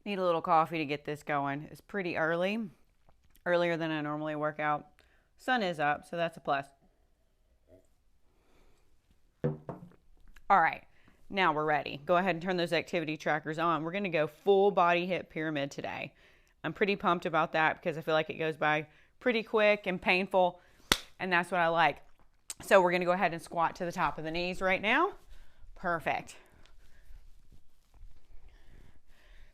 Need a little coffee to get this going. It's pretty early, earlier than I normally work out. Sun is up, so that's a plus. All right, now we're ready. Go ahead and turn those activity trackers on. We're gonna go full body hip pyramid today. I'm pretty pumped about that because I feel like it goes by pretty quick and painful, and that's what I like. So we're gonna go ahead and squat to the top of the knees right now. Perfect.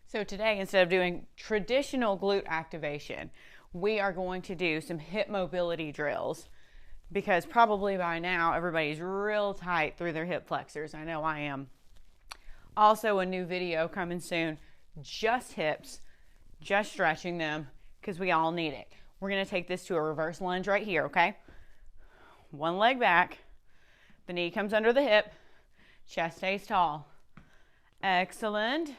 So today, instead of doing traditional glute activation, we are going to do some hip mobility drills because probably by now everybody's real tight through their hip flexors. I know I am. Also a new video coming soon, just hips, just stretching them because we all need it. We're gonna take this to a reverse lunge right here, okay? One leg back, the knee comes under the hip, chest stays tall. Excellent.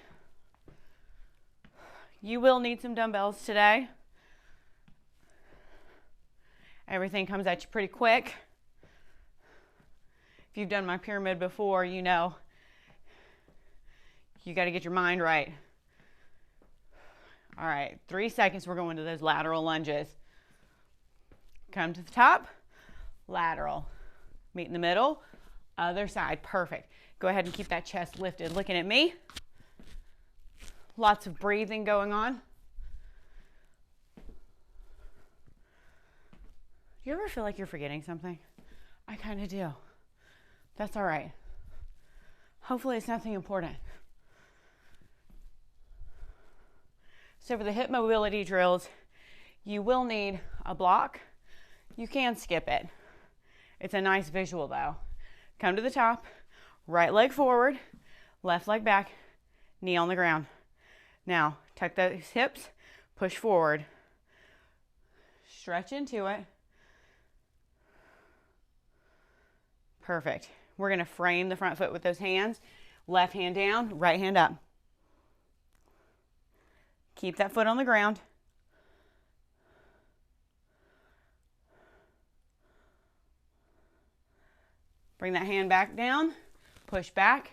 You will need some dumbbells today. Everything comes at you pretty quick. If you've done my pyramid before, you know you got to get your mind right. All right, 3 seconds, we're going to those lateral lunges. Come to the top, lateral. Meet in the middle, other side, perfect. Go ahead and keep that chest lifted, looking at me. Lots of breathing going on. Do you ever feel like you're forgetting something? I kind of do. That's all right. Hopefully it's nothing important. So for the hip mobility drills, you will need a block. You can skip it. It's a nice visual though. Come to the top, right leg forward, left leg back, knee on the ground. Now, tuck those hips, push forward, stretch into it. Perfect. We're gonna frame the front foot with those hands. Left hand down, right hand up. Keep that foot on the ground. Bring that hand back down, push back,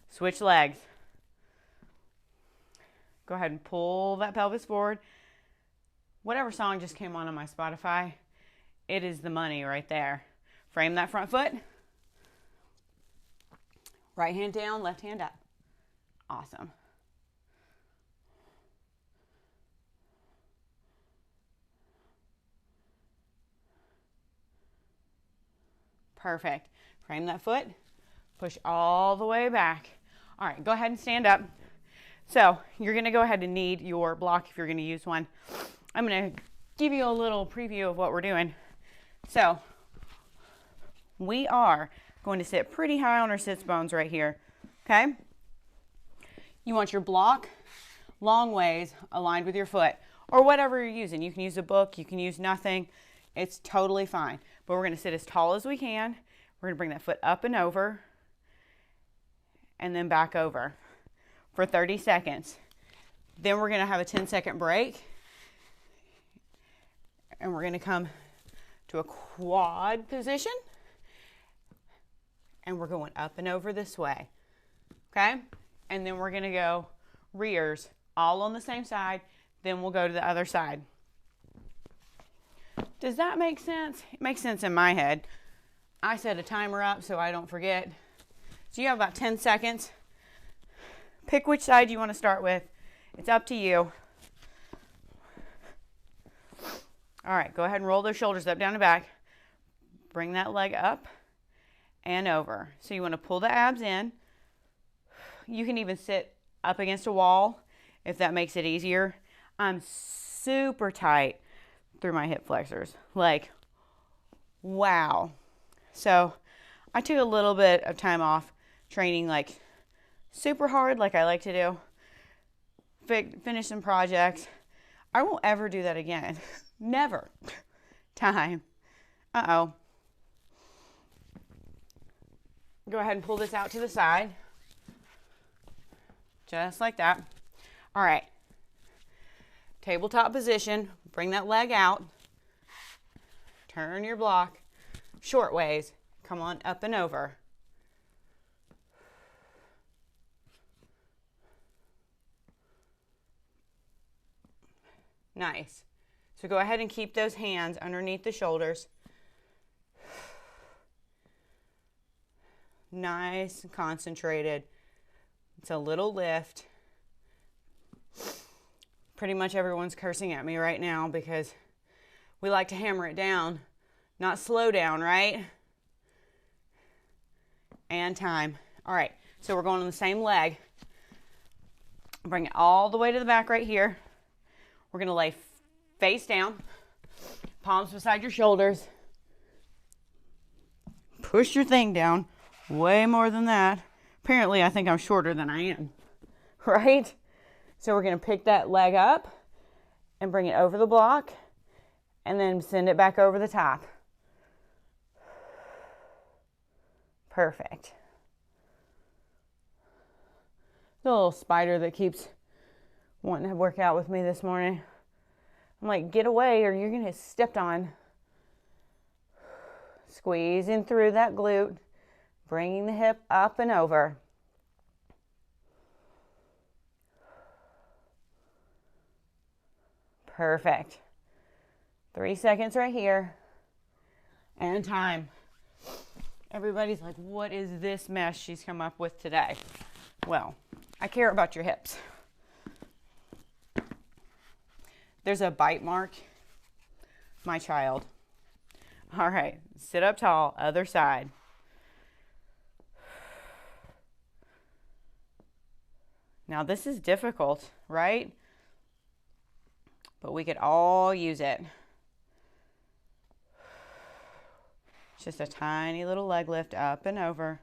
switch legs. Go ahead and pull that pelvis forward. Whatever song just came on my Spotify, it is the money right there. Frame that front foot. Right hand down, left hand up. Awesome. Perfect. Frame that foot. Push all the way back. All right, go ahead and stand up. So you're going to go ahead and need your block if you're going to use one. I'm going to give you a little preview of what we're doing. So we are going to sit pretty high on our sits bones right here, okay? You want your block long ways aligned with your foot or whatever you're using. You can use a book, you can use nothing. It's totally fine. But we're going to sit as tall as we can. We're going to bring that foot up and over and then back over for 30 seconds. Then we're going to have a 10-second break. And we're going to come to a quad position. And we're going up and over this way. Okay? And then we're going to go rears all on the same side. Then we'll go to the other side. Does that make sense? It makes sense in my head. I set a timer up so I don't forget. So you have about 10 seconds. Pick which side you want to start with. It's up to you. All right, go ahead and roll those shoulders up, down, and back. Bring that leg up and over. So you want to pull the abs in. You can even sit up against a wall if that makes it easier. I'm super tight through my hip flexors. Like, wow. So I took a little bit of time off training like super hard like I like to do. Finish some projects. I won't ever do that again. Never. Time. Uh-oh. Go ahead and pull this out to the side. Just like that. All right. Tabletop position. Bring that leg out. Turn your block. Short ways. Come on up and over. Nice. So go ahead and keep those hands underneath the shoulders. Nice and concentrated. It's a little lift. Pretty much everyone's cursing at me right now because we like to hammer it down, not slow down, right? And time. All right, so we're going on the same leg. Bring it all the way to the back right here. We're gonna lay face down, palms beside your shoulders. Push your thing down, way more than that. Apparently, I think I'm shorter than I am, right? So we're gonna pick that leg up and bring it over the block and then send it back over the top. Perfect. The little spider that keeps wanting to work out with me this morning. I'm like, get away or you're gonna get stepped on. Squeezing through that glute, bringing the hip up and over. Perfect. 3 seconds right here. And time. Everybody's like, what is this mess she's come up with today? Well, I care about your hips. There's a bite mark. My child. All right, sit up tall, other side. Now this is difficult, right? But we could all use it. It's just a tiny little leg lift up and over.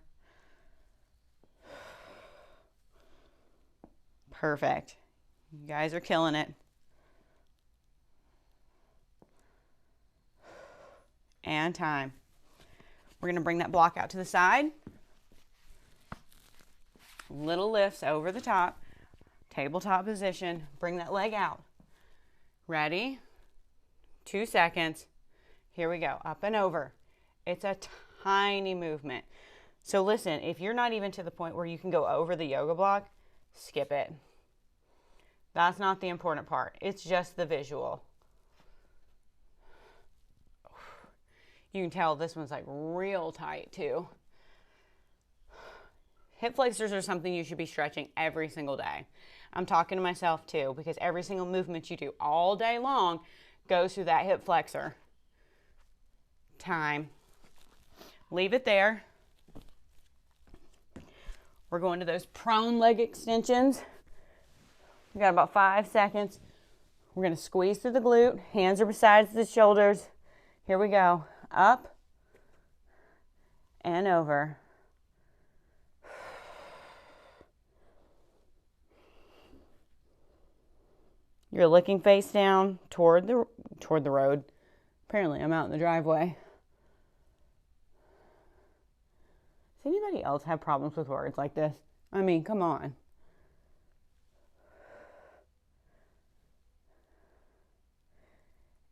Perfect. You guys are killing it. And time. We're going to bring that block out to the side. Little lifts over the top. Tabletop position. Bring that leg out. Ready? 2 seconds. Here we go. Up and over. It's a tiny movement. So listen, if you're not even to the point where you can go over the yoga block, skip it. That's not the important part. It's just the visual. You can tell this one's like real tight too. Hip flexors are something you should be stretching every single day. I'm talking to myself too, because every single movement you do all day long goes through that hip flexor. Time. Leave it there. We're going to those prone leg extensions. We got about 5 seconds. We're going to squeeze through the glute. Hands are beside the shoulders. Here we go. Up and over. You're looking face down toward the road. Apparently, I'm out in the driveway. Does anybody else have problems with words like this? I mean, come on.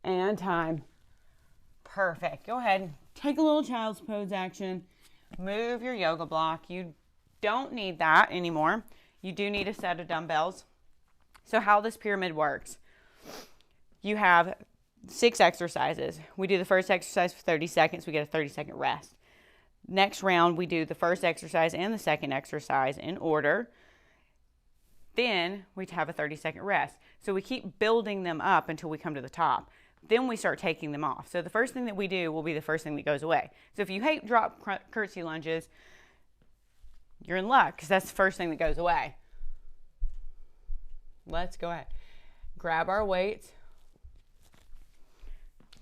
And time. Perfect. Go ahead. Take a little child's pose action. Move your yoga block. You don't need that anymore. You do need a set of dumbbells. So how this pyramid works, you have 6 exercises. We do the first exercise for 30 seconds. We get a 30-second rest. Next round, we do the first exercise and the second exercise in order. Then we have a 30-second rest. So we keep building them up until we come to the top. Then we start taking them off. So the first thing that we do will be the first thing that goes away. So if you hate drop curtsy lunges, you're in luck because that's the first thing that goes away. Let's go ahead. Grab our weights.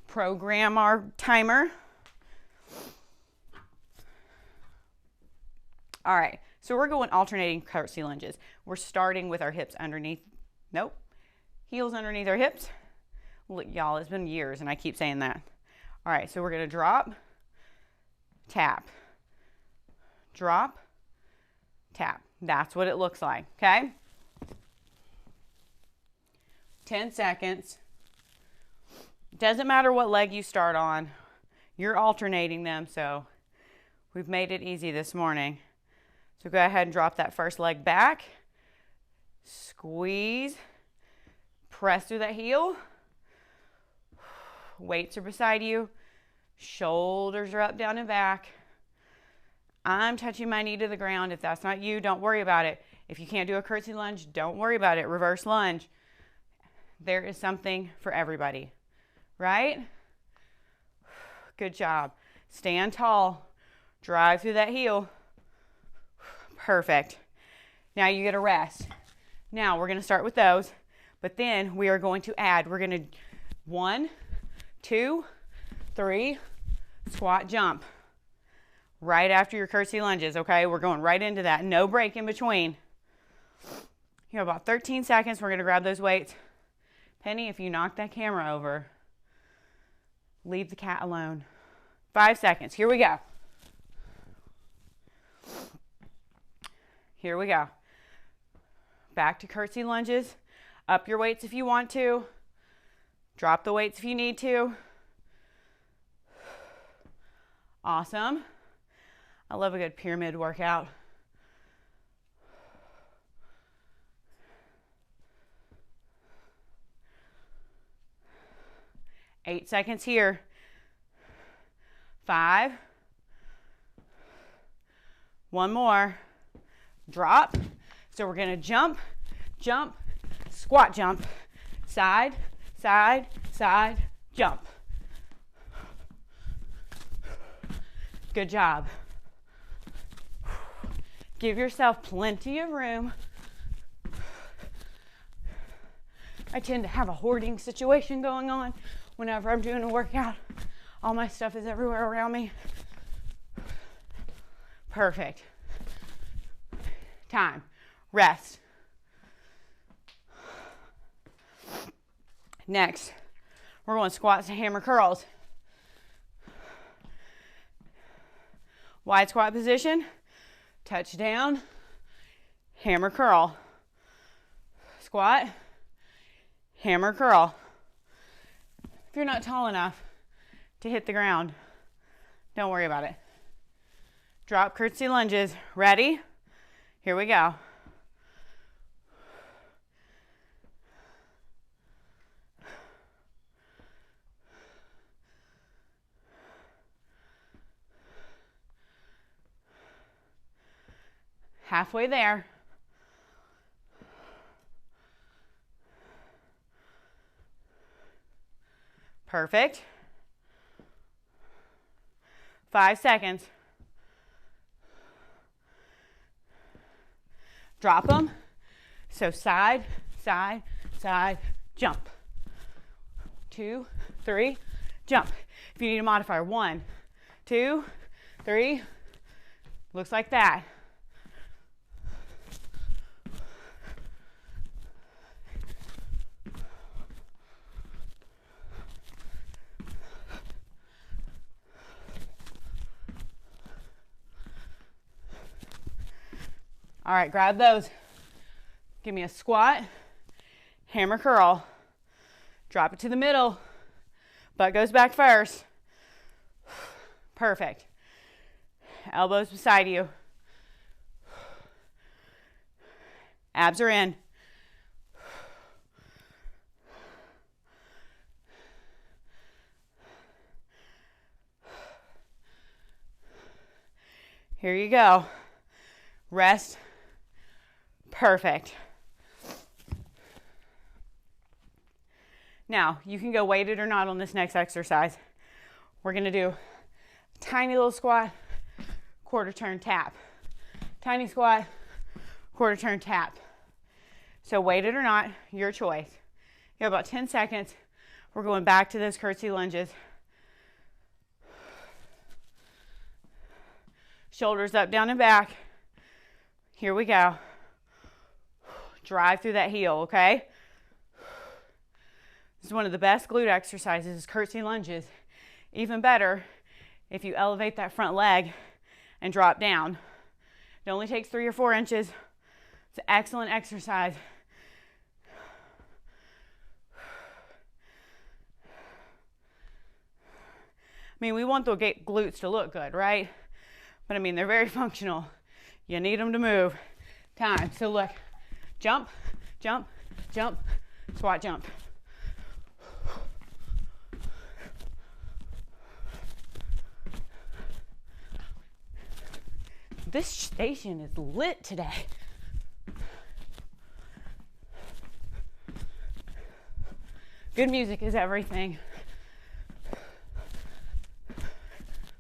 Program our timer. All right, so we're going alternating curtsy lunges. We're starting with our hips underneath, heels underneath our hips. Look, y'all, it's been years and I keep saying that. All right, so we're gonna drop, tap, drop, tap. That's what it looks like, okay? 10 seconds. Doesn't matter what leg you start on. You're alternating them, so we've made it easy this morning. So go ahead and drop that first leg back. Squeeze. Press through that heel. Weights are beside you. Shoulders are up, down, and back. I'm touching my knee to the ground. If that's not you, don't worry about it. If you can't do a curtsy lunge, don't worry about it. Reverse lunge. There is something for everybody, right? Good job. Stand tall. Drive through that heel. Perfect. Now you get a rest. Now we're going to start with those, but then we are going to add. We're going to 1, 2, 3, squat, jump. Right after your curtsy lunges, okay? We're going right into that. No break in between. You have about 13 seconds. We're going to grab those weights. Penny, if you knock that camera over, leave the cat alone. 5 seconds. Here we go. Here we go. Back to curtsy lunges. Up your weights if you want to. Drop the weights if you need to. Awesome. I love a good pyramid workout. Eight seconds here. 5. One more. Drop. So we're going to jump, jump, squat jump. Side, side, side, jump. Good job. Give yourself plenty of room. I tend to have a hoarding situation going on whenever I'm doing a workout. All my stuff is everywhere around me. Perfect. Time. Rest. Next, we're going squats to hammer curls. Wide squat position. Touch down. Hammer curl. Squat. Hammer curl. If you're not tall enough to hit the ground, don't worry about it. Drop curtsy lunges. Ready? Here we go. Halfway there. Perfect. 5 seconds. Drop them. So side, side, side, jump. 2, 3, jump. If you need a modifier, 1, 2, 3. Looks like that. All right, grab those. Give me a squat, hammer curl. Drop it to the middle. Butt goes back first. Perfect. Elbows beside you. Abs are in. Here you go. Rest. Perfect. Now, you can go weighted or not on this next exercise. We're going to do a tiny little squat, quarter turn tap. Tiny squat, quarter turn tap. So weighted or not, your choice. You have about 10 seconds. We're going back to those curtsy lunges. Shoulders up, down, and back. Here we go. Drive through that heel, okay? This is one of the best glute exercises, curtsy lunges. Even better if you elevate that front leg and drop down. It only takes 3 or 4 inches. It's an excellent exercise. I mean, we want the glutes to look good, right? But I mean, they're very functional. You need them to move. Time. So look, jump, jump, jump, squat, jump. This station is lit today. Good music is everything.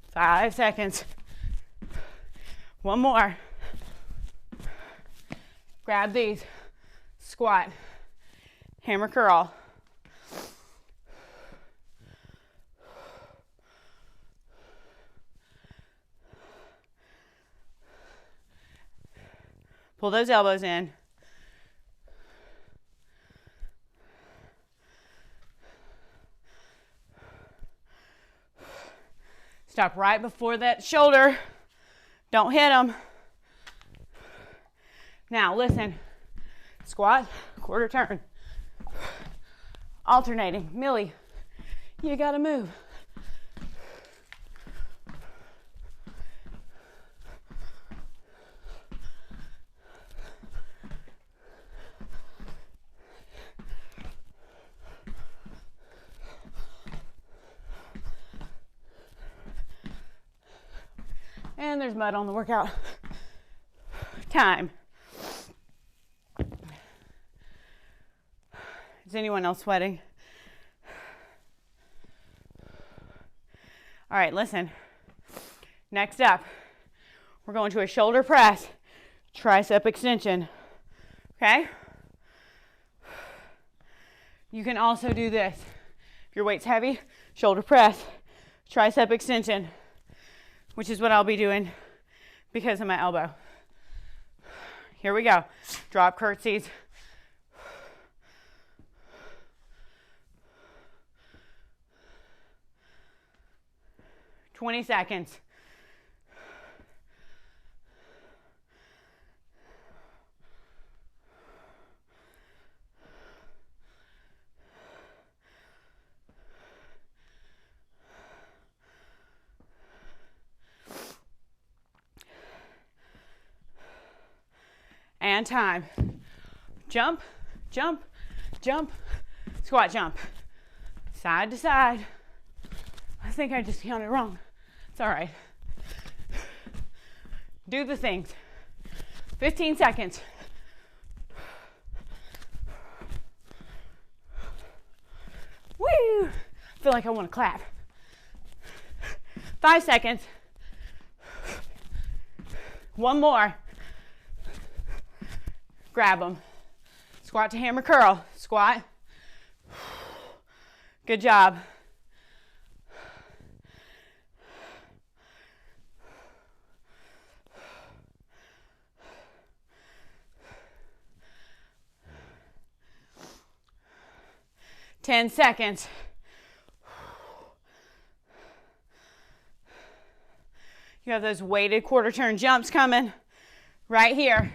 5 seconds. One more. Grab these. Squat. Hammer curl. Pull those elbows in. Stop right before that shoulder. Don't hit them. Now listen. Squat, quarter turn. Alternating. Millie, you gotta move. And there's mud on the workout. Time. Is anyone else sweating? All right, listen. Next up, we're going to a shoulder press, tricep extension. Okay? You can also do this. If your weight's heavy, shoulder press, tricep extension, which is what I'll be doing because of my elbow. Here we go. Drop curtsies. $20 seconds. And time. Jump, jump, jump, squat jump. Side to side. I think I just counted wrong. It's all right. Do the things. 15 seconds. Woo! I feel like I want to clap. 5 seconds. One more. Grab them. Squat to hammer curl. Squat. Good job. Ten seconds. You have those weighted quarter turn jumps coming right here.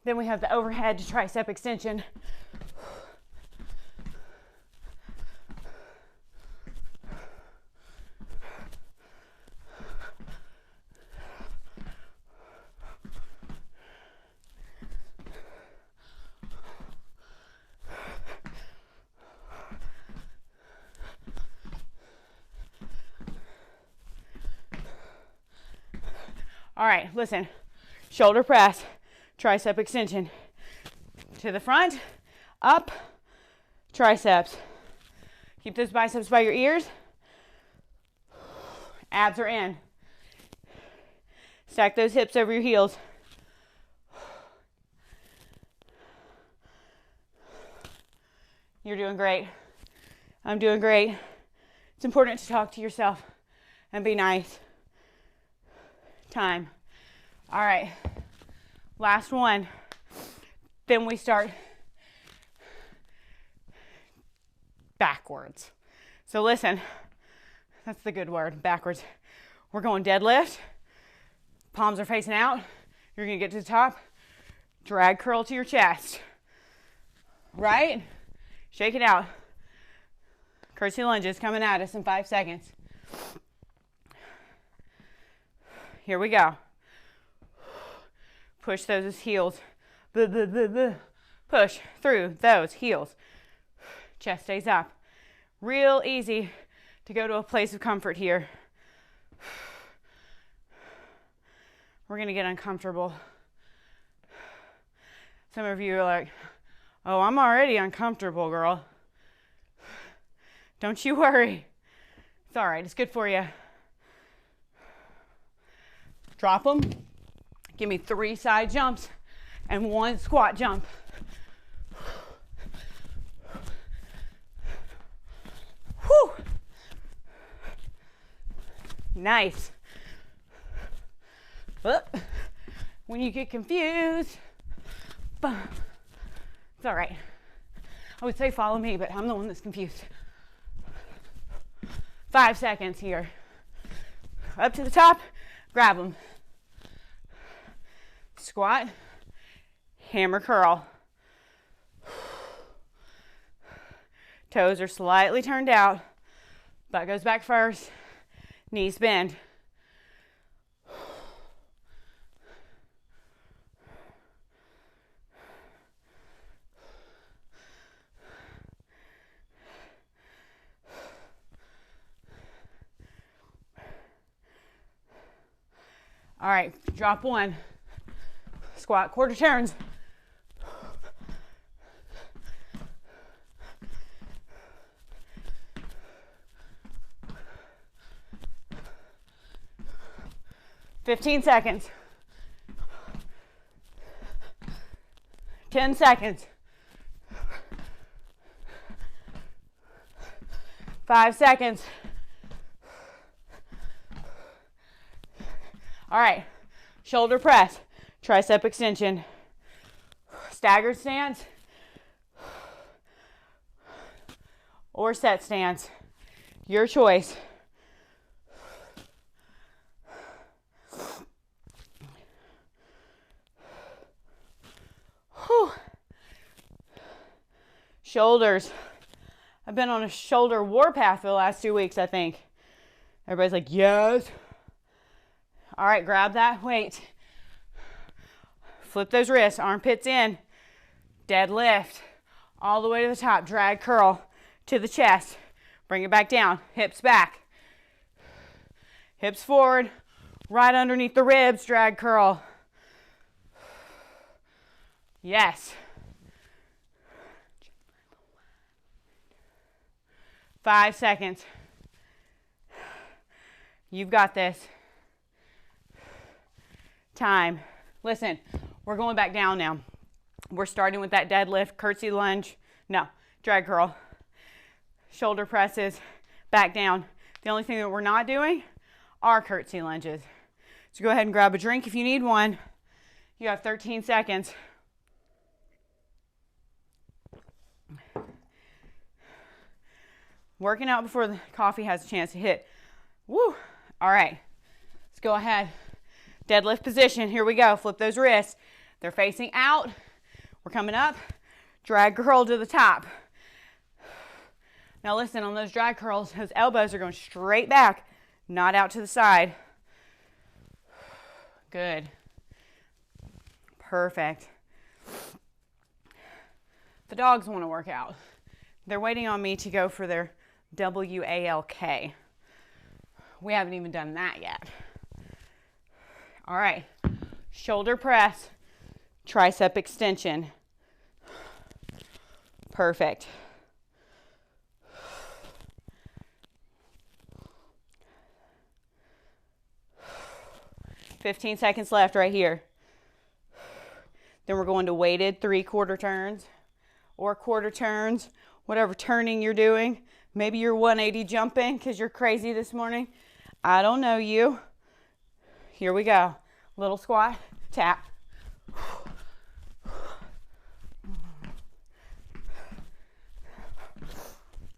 Then we have the overhead to tricep extension. All right, listen, shoulder press, tricep extension, to the front, up, triceps. Keep those biceps by your ears. Abs are in. Stack those hips over your heels. You're doing great. I'm doing great. It's important to talk to yourself and be nice. Time. All right. Last one. Then we start backwards. So listen, that's the good word, backwards. We're going deadlift. Palms are facing out. You're going to get to the top. Drag curl to your chest. Right? Shake it out. Curtsy lunges coming at us in 5 seconds. Here we go. Push those heels. Push through those heels. Chest stays up. Real easy to go to a place of comfort here. We're going to get uncomfortable. Some of you are like, oh, I'm already uncomfortable, girl. Don't you worry. It's all right. It's good for you. Drop them. Give me 3 side jumps and 1 squat jump. Whew. Nice. When you get confused, it's all right. I would say follow me, but I'm the one that's confused. 5 seconds here. Up to the top, grab them. Squat, hammer curl. Toes are slightly turned out. Butt goes back first. Knees bend. All right, drop 1. Squat quarter turns. "15 seconds. 10 seconds. 5 seconds. All right, shoulder press, tricep extension, staggered stance, or set stance. Your choice. Whew. Shoulders. I've been on a shoulder warpath for the last 2 weeks, I think. Everybody's like, yes. All right, grab that weight. Flip those wrists, armpits in. Deadlift all the way to the top. Drag curl to the chest. Bring it back down. Hips back. Hips forward. Right underneath the ribs. Drag curl. Yes. 5 seconds. You've got this. Time. Listen, we're going back down now. We're starting with that deadlift, curtsy lunge. No, drag curl. Shoulder presses, back down. The only thing that we're not doing are curtsy lunges. So go ahead and grab a drink if you need one. You have 13 seconds. Working out before the coffee has a chance to hit. Woo! All right, let's go ahead. Deadlift position, here we go. Flip those wrists. They're facing out. We're coming up. Drag curl to the top. Now listen, on those drag curls, those elbows are going straight back, not out to the side. Good. Perfect. The dogs want to work out. They're waiting on me to go for their WALK. We haven't even done that yet. All right, shoulder press, tricep extension. Perfect. "15 seconds left right here. Then we're going to weighted 3/4 turns or quarter turns, whatever turning you're doing. Maybe you're 180 jumping because you're crazy this morning. I don't know you. Here we go. Little squat, tap.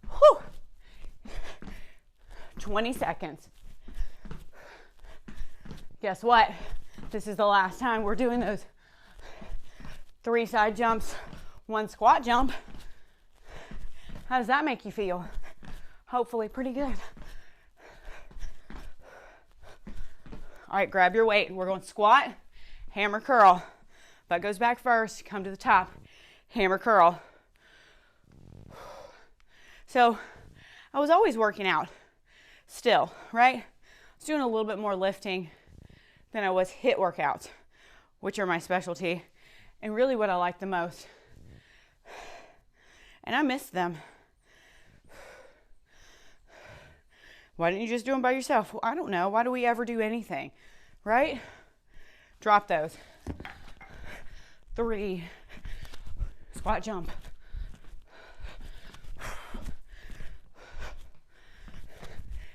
Whew. 20 seconds. Guess what? This is the last time we're doing those 3 side jumps, 1 squat jump. How does that make you feel? Hopefully pretty good. All right, grab your weight. We're going squat, hammer curl. Butt goes back first, come to the top, hammer curl. So I was always working out still, right? was doing a little bit more lifting than I was HIIT workouts, which are my specialty, and really what I like the most. And I miss them. Why didn't you just do them by yourself? Well, I don't know. Why do we ever do anything, right? Drop those. 3. Squat jump.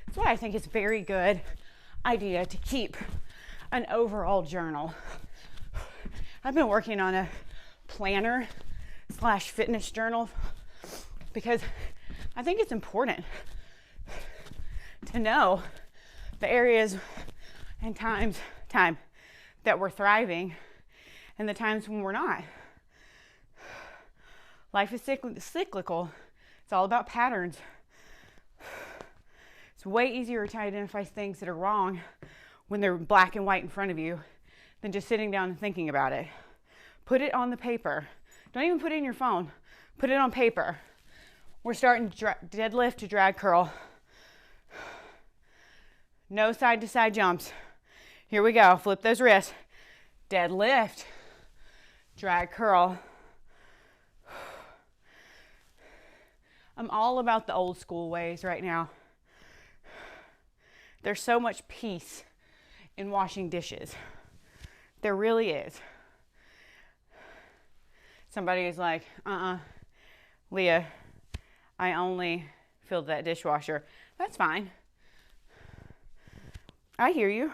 That's why I think it's a very good idea to keep an overall journal. I've been working on a planner / fitness journal because I think it's important to know the areas and time that we're thriving and the times when we're not. Life is cyclical. It's all about patterns. It's way easier to identify things that are wrong when they're black and white in front of you than just sitting down and thinking about it. Put it on the paper. Don't even put it in your phone. Put it on paper. We're starting deadlift to drag curl. No side to side jumps. Here we go. Flip those wrists. Deadlift. Drag curl. I'm all about the old school ways right now. There's so much peace in washing dishes. There really is. Somebody is like, Leah, I only filled that dishwasher. That's fine. I hear you.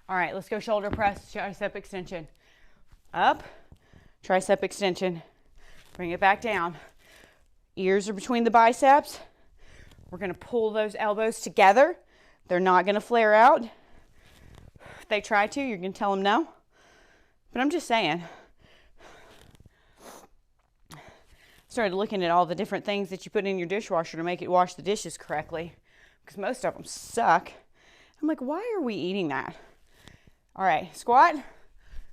All right, let's go shoulder press, tricep extension. Up, tricep extension. Bring it back down. Ears are between the biceps. We're gonna pull those elbows together. They're not gonna flare out. If they try to, you're gonna tell them no. But I'm just saying. Started looking at all the different things that you put in your dishwasher to make it wash the dishes correctly, because most of them suck. I'm like, why are we eating that? All right, squat,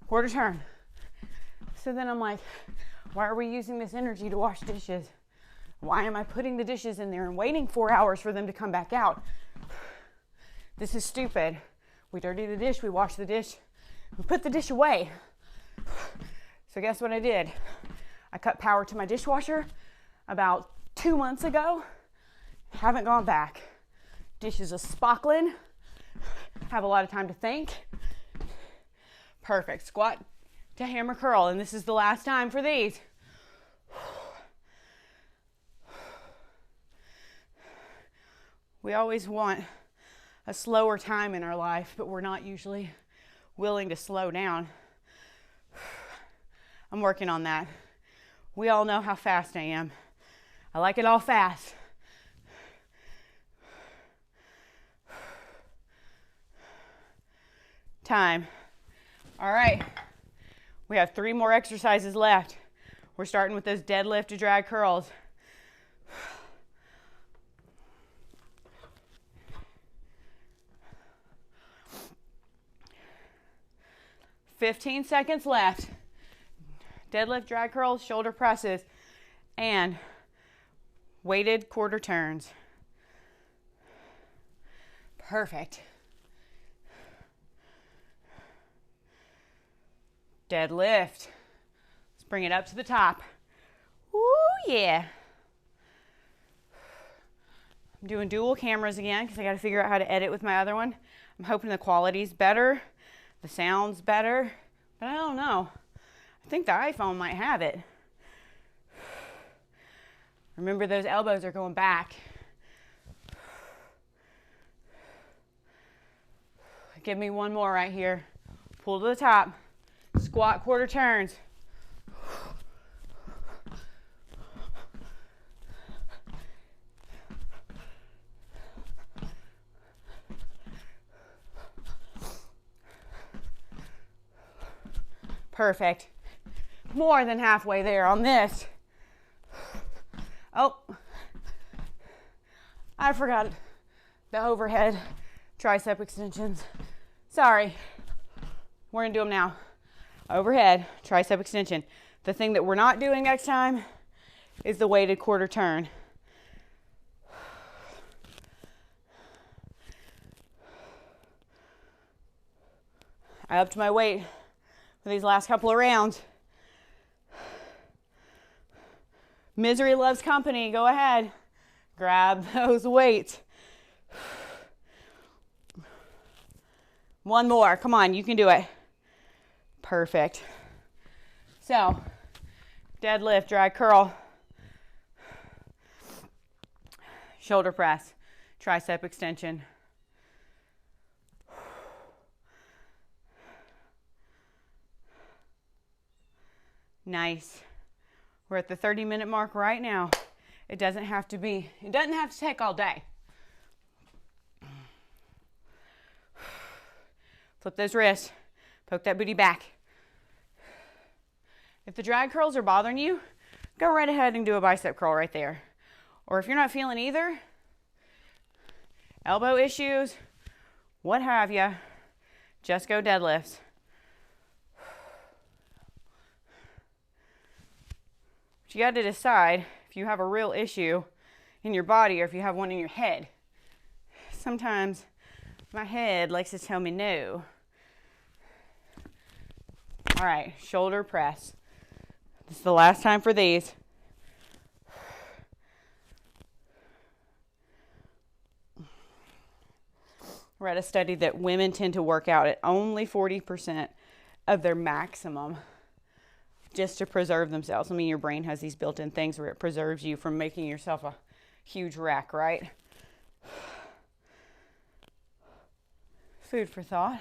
quarter turn. So then I'm like, why are we using this energy to wash dishes? Why am I putting the dishes in there and waiting 4 hours for them to come back out? This is stupid. We dirty the dish, we wash the dish, we put the dish away. So guess what I did? I cut power to my dishwasher about 2 months ago. Haven't gone back. Dishes are sparkling. Have a lot of time to think. Perfect. Squat to hammer curl. And this is the last time for these. We always want a slower time in our life, but we're not usually willing to slow down. I'm working on that. We all know how fast I am. I like it all fast. Time. All right. We have 3 more exercises left. We're starting with those deadlift to drag curls. $15 seconds left. Deadlift, drag curls, shoulder presses, and weighted quarter turns. Perfect. Deadlift. Let's bring it up to the top. Woo, yeah. I'm doing dual cameras again because I got to figure out how to edit with my other one. I'm hoping the quality's better, the sound's better, but I don't know. I think the iPhone might have it. Remember, those elbows are going back. Give me one more right here. Pull to the top. Squat quarter turns. Perfect. More than halfway there on this. Oh, I forgot the overhead tricep extensions. Sorry. We're gonna do them now. Overhead tricep extension. The thing that we're not doing next time is the weighted quarter turn. I upped my weight for these last couple of rounds. Misery loves company. Go ahead. Grab those weights. One more. Come on, you can do it. Perfect. So, deadlift, drag curl, shoulder press, tricep extension. Nice. We're at the 30-minute mark right now. It doesn't have to take all day. Flip those wrists. Poke that booty back. If the drag curls are bothering you, go right ahead and do a bicep curl right there. Or if you're not feeling either, elbow issues, what have you, just go deadlifts. But you got to decide if you have a real issue in your body or if you have one in your head. Sometimes my head likes to tell me no. All right, shoulder press. This is the last time for these. I read a study that women tend to work out at only 40% of their maximum just to preserve themselves. I mean, your brain has these built-in things where it preserves you from making yourself a huge wreck, right? Food for thought.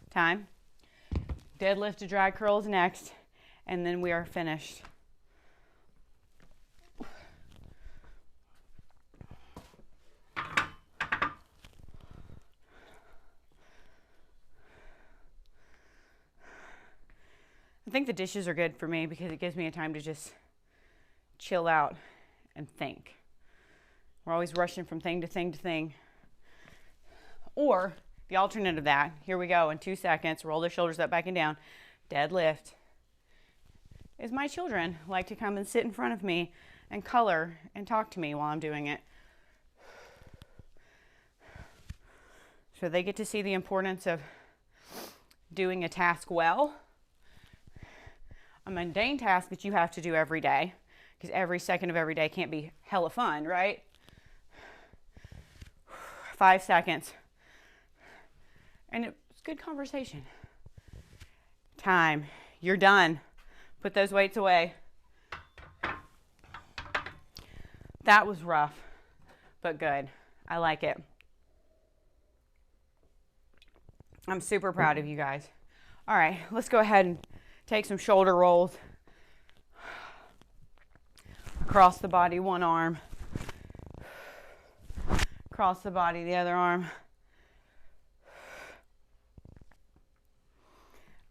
Time. Deadlift to drag curls next, and then we are finished. I think the dishes are good for me because it gives me a time to just chill out and think. We're always rushing from thing to thing to thing. Or the alternate of that, here we go, in 2 seconds, roll their shoulders up, back and down, deadlift. Is my children like to come and sit in front of me and color and talk to me while I'm doing it. So they get to see the importance of doing a task well. A mundane task that you have to do every day, because every second of every day can't be hella fun, right? 5 seconds. And it's good conversation. Time. You're done. Put those weights away. That was rough, but good. I like it. I'm super proud of you guys. All right, let's go ahead and take some shoulder rolls. Across the body, one arm. Across the body, the other arm.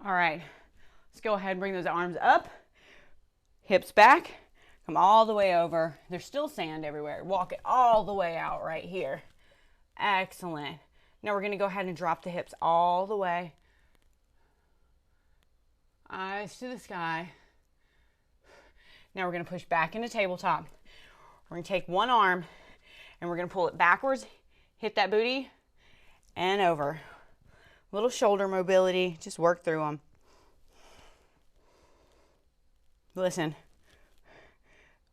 All right, let's go ahead and bring those arms up. Hips back. Come all the way over. There's still sand everywhere. Walk it all the way out right here. Excellent. Now we're going to go ahead and drop the hips all the way. Eyes to the sky. Now we're going to push back into tabletop. We're going to take one arm and we're going to pull it backwards, hit that booty, and over. Little shoulder mobility. Just work through them. Listen.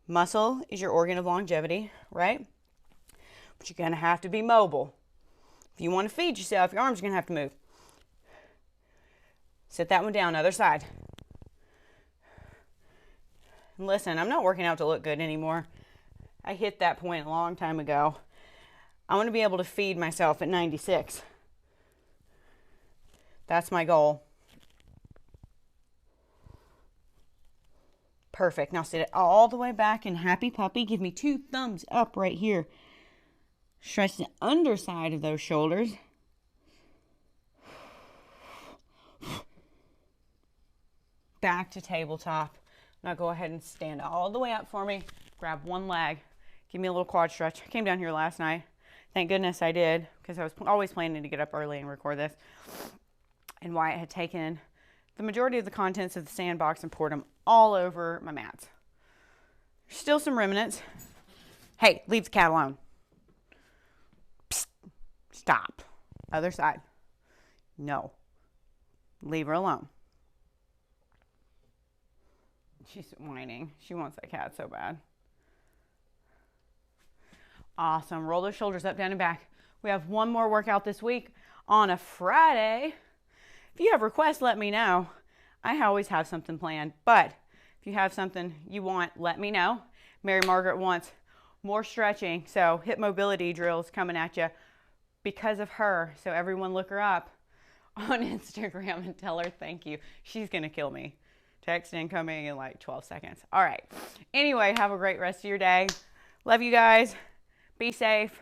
Muscle is your organ of longevity, right? But you're going to have to be mobile. If you want to feed yourself, your arms are going to have to move. Sit that one down, other side. And listen, I'm not working out to look good anymore. I hit that point a long time ago. I want to be able to feed myself at 96. That's my goal. Perfect. Now sit it all the way back in happy puppy. Give me 2 thumbs up right here. Stretch the underside of those shoulders. Back to tabletop. Now go ahead and stand all the way up for me. Grab one leg. Give me a little quad stretch. I came down here last night. Thank goodness I did, because I was always planning to get up early and record this. And Wyatt had taken the majority of the contents of the sandbox and poured them all over my mats. There's still some remnants. Hey, leave the cat alone. Psst. Stop. Other side. No. Leave her alone. She's whining. She wants that cat so bad. Awesome. Roll those shoulders up, down, and back. We have one more workout this week on a Friday. If you have requests, let me know. I always have something planned, but if you have something you want, let me know. Mary Margaret wants more stretching, so hip mobility drills coming at you because of her. So everyone look her up on Instagram and tell her thank you. She's going to kill me. Text incoming in like 12 seconds. All right. Anyway, have a great rest of your day. Love you guys. Be safe.